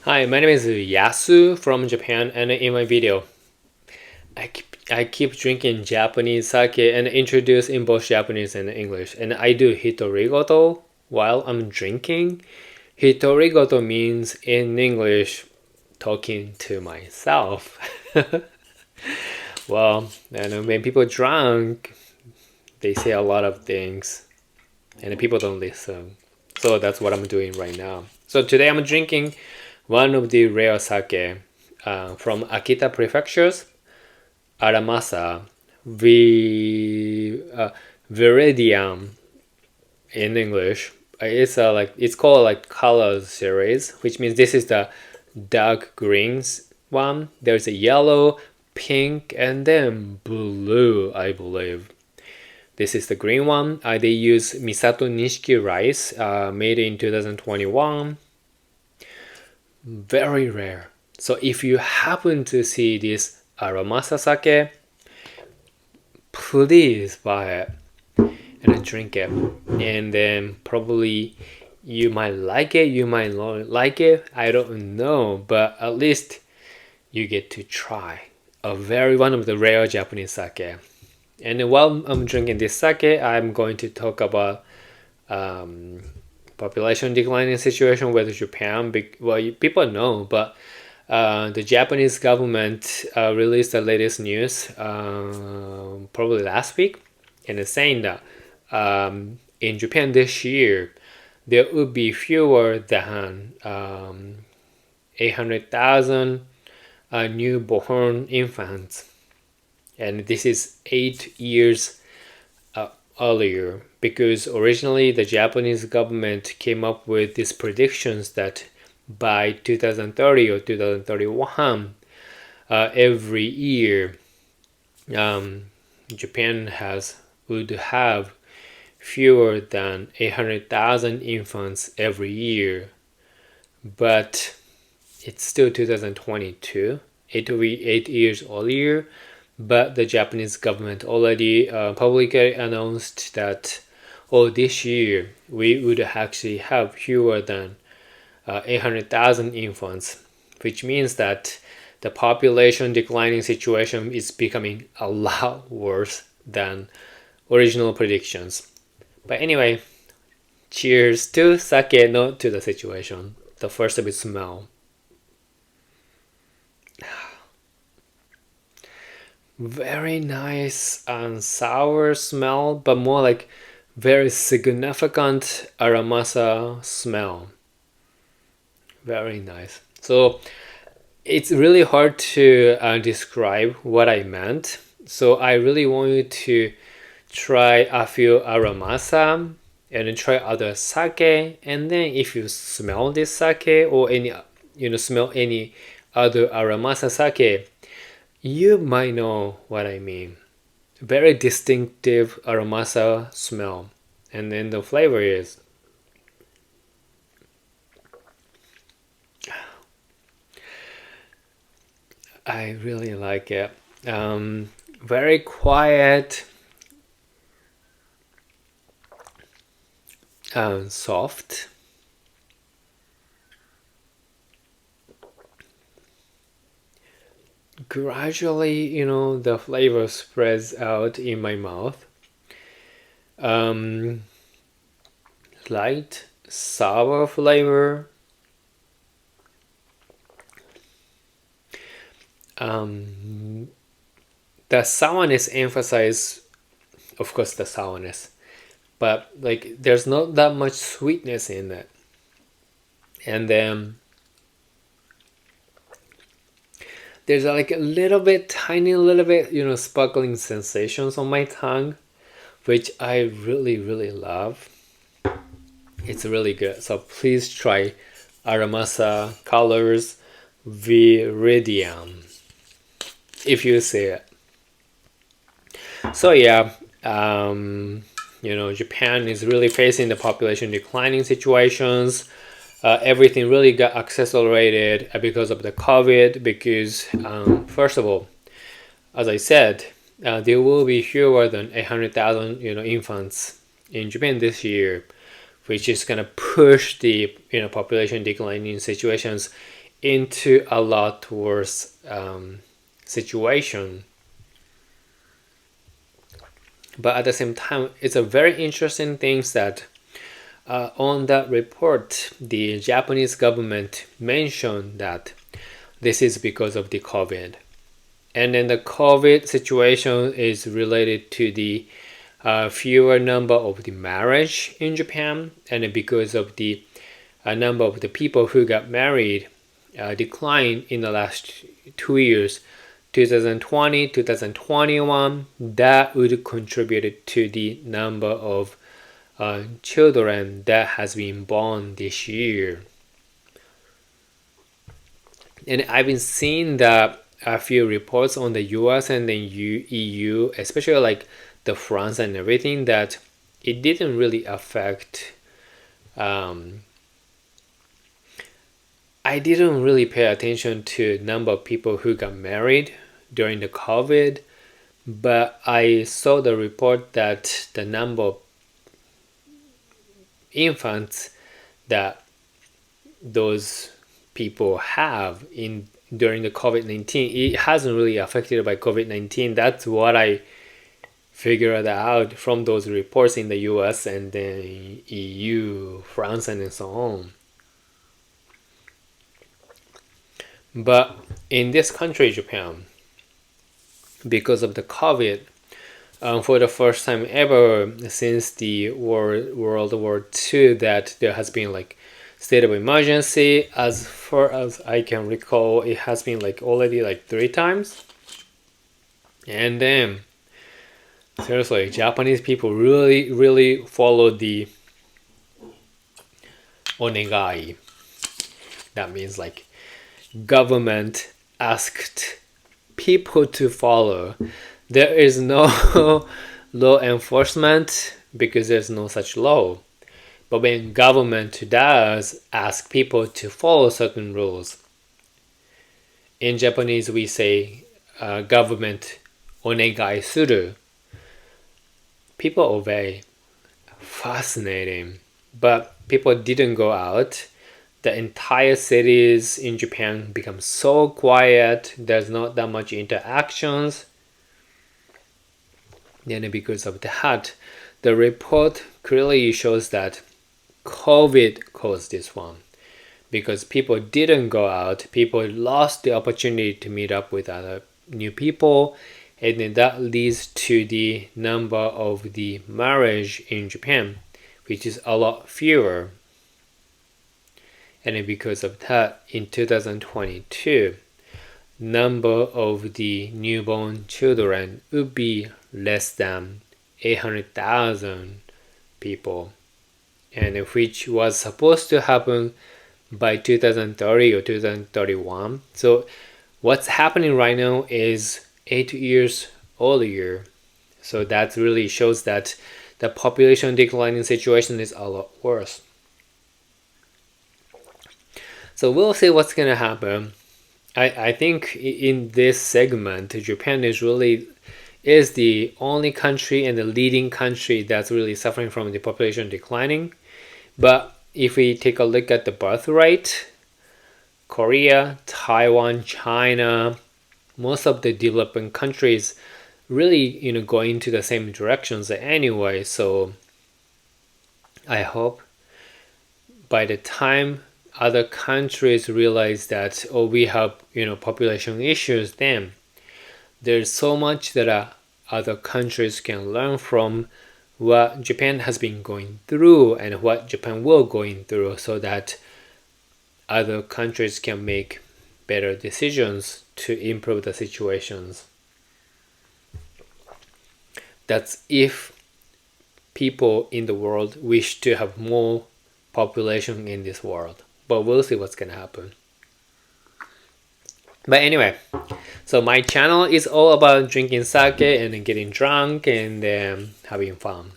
Hi, my name is Yasu from Japan, and in my video, I keep drinking Japanese sake and introduce in both Japanese and English, and I do Hitorigoto while I'm drinking. Hitorigoto means in English, talking to myself. Well, and when people drunk, they say a lot of things, and people don't listen. So that's what I'm doing right now. So today I'm drinking one of the rare sake from Akita Prefecture's ARAMASA Viridian in English. It's called like colors series, which means this is the dark greens one. There's a yellow, pink, and then blue, I believe. This is the green one. They use misatonishiki rice made in 2021. Very rare. So if you happen to see this aramasasake, please buy it and drink it. And then probably you might like it, you might not like it. I don't know, but at least you get to try one of the rare Japanese sake. And while I'm drinking this sake, I'm going to talk about population declining situation with Japan. Well, people know, but the Japanese government released the latest news probably last week, and it's saying that in Japan this year there would be fewer than 800,000 newborn infants, and this is 8 years earlier, because originally the Japanese government came up with these predictions that by 2030 or 2031, every year Japan would have fewer than 800,000 infants every year. But it's still 2022. It will be 8 years earlier. But the Japanese government already publicly announced that, this year we would actually have fewer than 800,000 infants, which means that the population declining situation is becoming a lot worse than original predictions. But anyway, cheers to sake, not to the situation. The first of its smell. Very nice and sour smell, but more like very significant aramasa smell. Very nice. So it's really hard to describe what I meant. So I really wanted to try a few aramasa and then try other sake. And then if you smell this sake or smell any other aramasa sake, you might know what I mean. Very distinctive aramasa smell. And then the flavor is I really like it. Very quiet, soft. Gradually, the flavor spreads out in my mouth. Light sour flavor. The sourness emphasizes, of course, the sourness, but like there's not that much sweetness in it. And then there's like a tiny little bit, sparkling sensations on my tongue, which I really, really love. It's really good. So please try Aramasa Colors Viridian if you see it. So yeah, Japan is really facing the population declining situations. Everything really got accelerated because of the COVID, because first of all, as I said, there will be fewer than 800,000 infants in Japan this year, which is going to push the population declining situations into a lot worse situation. But at the same time, it's a very interesting thing that on that report, the Japanese government mentioned that this is because of the COVID. And then the COVID situation is related to the fewer number of the marriage in Japan, and because of the number of the people who got married declined in the last 2 years, 2020, 2021, that would contribute to the number of children that has been born this year. And I've been seeing that a few reports on the US and the EU, especially like the France and everything, that it didn't really affect. I didn't really pay attention to number of people who got married during the COVID, but I saw the report that the number of infants that those people have in during the COVID-19, it hasn't really affected by COVID-19. That's what I figured out from those reports in the US and the EU, France, and so on. But in this country, Japan, because of the COVID, for the first time ever since the World War II, that there has been like state of emergency. As far as I can recall, it has been like already like 3 times. And then, seriously, Japanese people really follow the onegai. That means like government asked people to follow. There is no law enforcement because there's no such law. But when government does ask people to follow certain rules, in Japanese we say government onegai suru. People obey. Fascinating. But people didn't go out. The entire cities in Japan become so quiet. There's not that much interactions. Then because of that, the report clearly shows that COVID caused this one. Because people didn't go out, people lost the opportunity to meet up with other new people, and then that leads to the number of the marriage in Japan, which is a lot fewer. And then because of that, in 2022, number of the newborn children would be less than 800,000 people, and which was supposed to happen by 2030 or 2031. So what's happening right now is 8 years earlier. So that really shows that the population declining situation is a lot worse. So we'll see what's gonna happen. I think in this segment, Japan is the only country and the leading country that's really suffering from the population declining. But if we take a look at the birth rate, Korea, Taiwan, China, most of the developing countries really going to the same directions anyway. So I hope by the time other countries realize that we have population issues, then there's so much that other countries can learn from what Japan has been going through and what Japan will going through, so that other countries can make better decisions to improve the situations. That's if people in the world wish to have more population in this world. But we'll see what's gonna happen. But anyway, so my channel is all about drinking sake and getting drunk and having fun.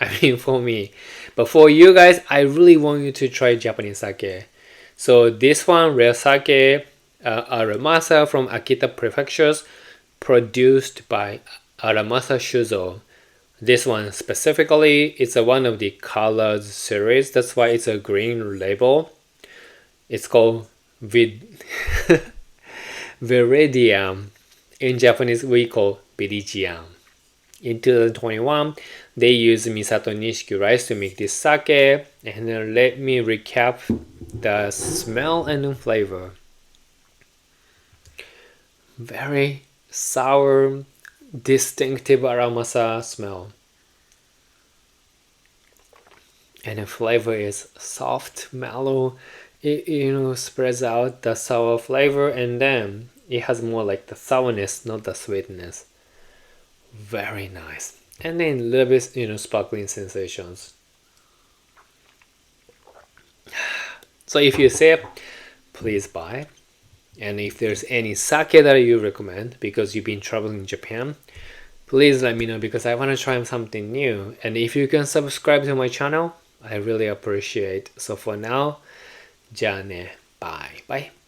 I mean, for me. But for you guys, I really want you to try Japanese sake. So this one, rare sake, ARAMASA from Akita Prefectures, produced by aramasashuzou. This one specifically, it's one of the colored series. That's why it's a green label. It's called with Viridian. In Japanese, we call Viridian. In 2021, they use misatonishiki rice to make this sake. And then let me recap the smell and flavor. Very sour, distinctive aramasa smell. And the flavor is soft, mellow. It spreads out the sour flavor, and then it has more like the sourness, not the sweetness. Very nice. And then a little bit, sparkling sensations. So if you see it, please buy. And if there's any sake that you recommend because you've been traveling Japan, please let me know because I want to try something new. And if you can subscribe to my channel, I really appreciate. So for now, じゃあね、bye bye.